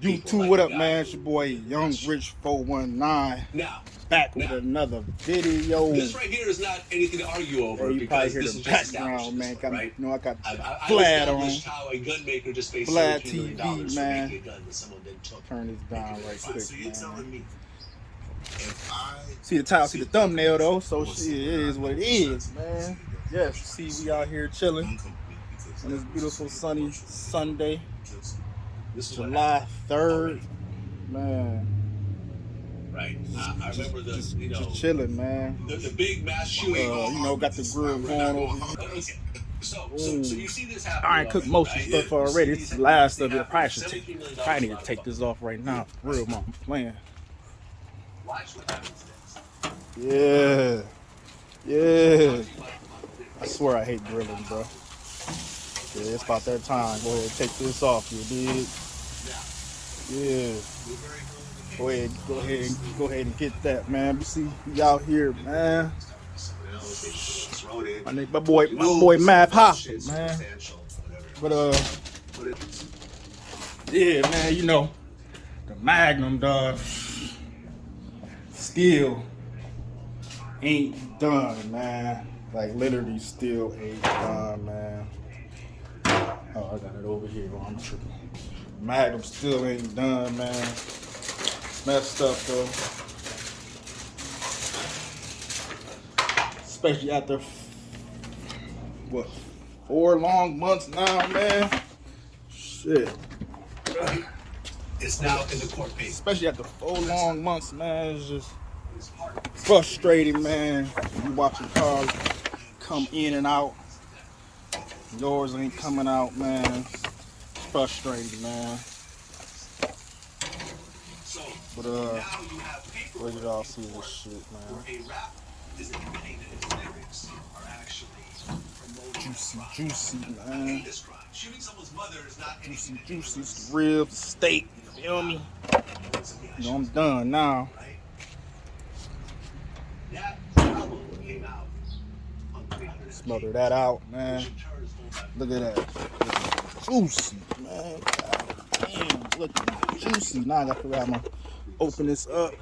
YouTube, what up, man? It's your boy Young Rich 419. Now, back with another video. This right here is not anything to argue over. You probably hear the background, man. Right? You know, I got Vlad on. How a gun maker just faced Vlad $17 million TV, man. for making a gun that someone then took. Turn this down right quick, So you're telling me see the title, see the thumbnail though. So shit, it is what it is, man. Yes, see we out here chilling on this beautiful sunny Sunday, July 3rd, man. Right. I remember just chilling, man. The big mass shooting. You know, got the grill going over here. So you see this happen. I ain't cooked most of the stuff already. It's the last of it. I probably need to take this off right now. For real, man. I'm playing. Watch what happens next. Yeah. Yeah. I swear I hate grilling, bro. Yeah, it's about that time. Go ahead, take this off, you dig? Yeah. Go ahead and get that, man. You see, we out here, man. My boy Math Hoffman, man. But yeah, man, you know, the Magnum, dog, still ain't done, man. Like literally still ain't done, man. Oh, I got it over here. Oh, I'm tripping. Magnum still ain't done, man. Messed up though. Especially after what, 4 long months now, man. Shit. It's now in the court case. Especially after 4 long months, man. It's just frustrating, man. You watching cars come in and out. Yours ain't coming out, man. It's frustrating, man. But where did y'all see this shit, man? Juicy, man. Juicy, ribs, steak. You feel me? You know, I'm done now. Smother that out, man. Look at that. Juicy, man. God damn, look at that. Juicy. Now I gotta figure out how I'm gonna open this up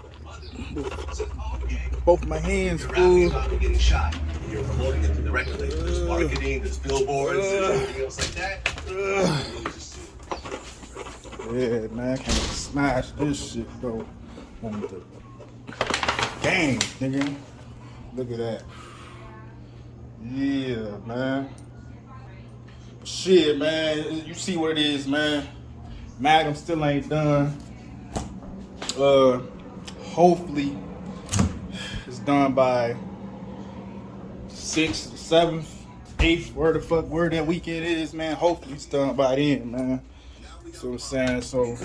with both my hands full. You're promoting it directly. There's marketing, there's billboards, there's everything else like that. Yeah, man, I can't smash this shit though. Dang, nigga. Look at that. Yeah, man. Shit, man. You see what it is, man. Magnum still ain't done. Hopefully it's done by 6th, 7th, 8th, where that weekend is, man. Hopefully it's done by then, man. See what I'm saying? So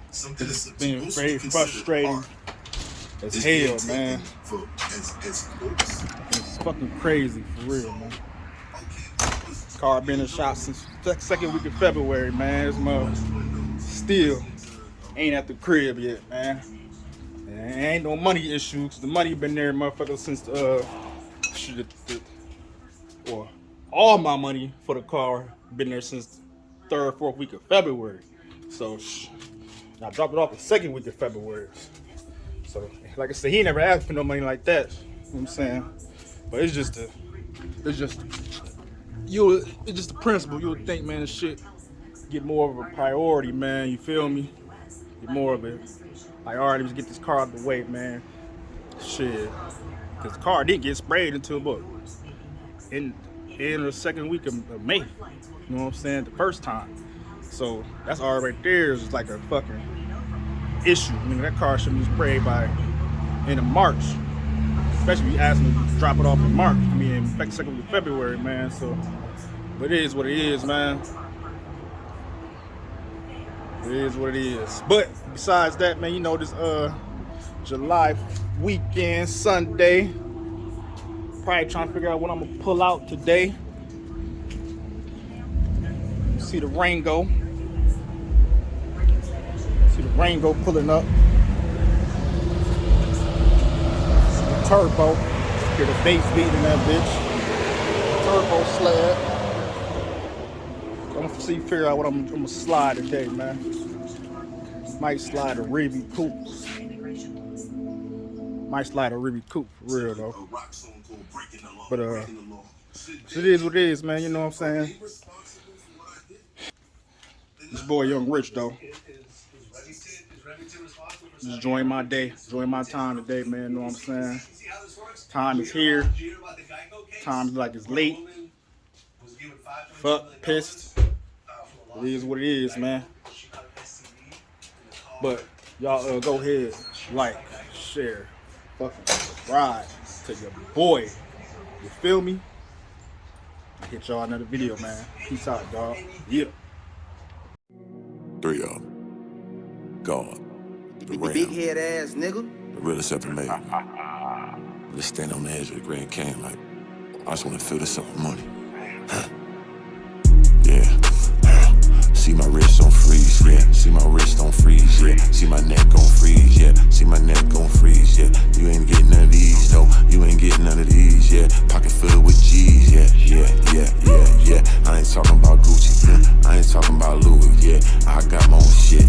it's been very frustrating as hell, man. It's fucking crazy for real, man. Car been in the shop since the second week of February, man. This mother still ain't at the crib yet, man. And ain't no money issue, cause the money been there, motherfucker, since or all my money for the car been there since the 3rd, 4th week of February. So I dropped it off the 2nd week of February. So like I said, he never asked for no money like that. You know what I'm saying? But it's just the principle. You would think, man, this shit get more of a priority, man. You feel me? Get more of it. Like, all right, let's get this car out the way, man. Shit. Because the car didn't get sprayed until, what, in the 2nd week of May. You know what I'm saying? The first time. So that's all right there is like a fucking issue. I mean, that car should be sprayed by end of March. Especially if you ask me to drop it off in March. I mean, in fact, 2nd week of February, man. So, but it is what it is, man. It is what it is. But besides that, man, you know, this July weekend, Sunday. Probably trying to figure out what I'm gonna pull out today. See the Rango. See the Rango pulling up. See the turbo. Hear the bass beating that bitch. Turbo slab. I'm gonna figure out what I'm gonna slide today, man. Might slide a Ruby Coupe. Might slide a Ruby Coupe for real though. But it is what it is, man. You know what I'm saying? This boy Young Rich though. Just enjoying my day, enjoying my time today, man. You know what I'm saying? Time is here. Time's like it's late. Fuck, pissed. It is what it is, man. But y'all go ahead, like, share, fucking subscribe to your boy. You feel me? I'll hit y'all another video, man. Peace out, dog. Yeah. 3 of them. God. The Big head ass nigga. The realest ever made. Just stand on the edge of the Grand Canyon like, I just want to fill this up with money. Yeah. See my wrist on freeze, yeah. See my wrist on freeze, yeah. See my neck on freeze, yeah. See my neck on freeze, yeah. You ain't getting none of these, though. You ain't getting none of these, yeah. Pocket filled with G's, yeah. I ain't talking about Gucci, yeah. I ain't talking about Louis, yeah. I got my own shit.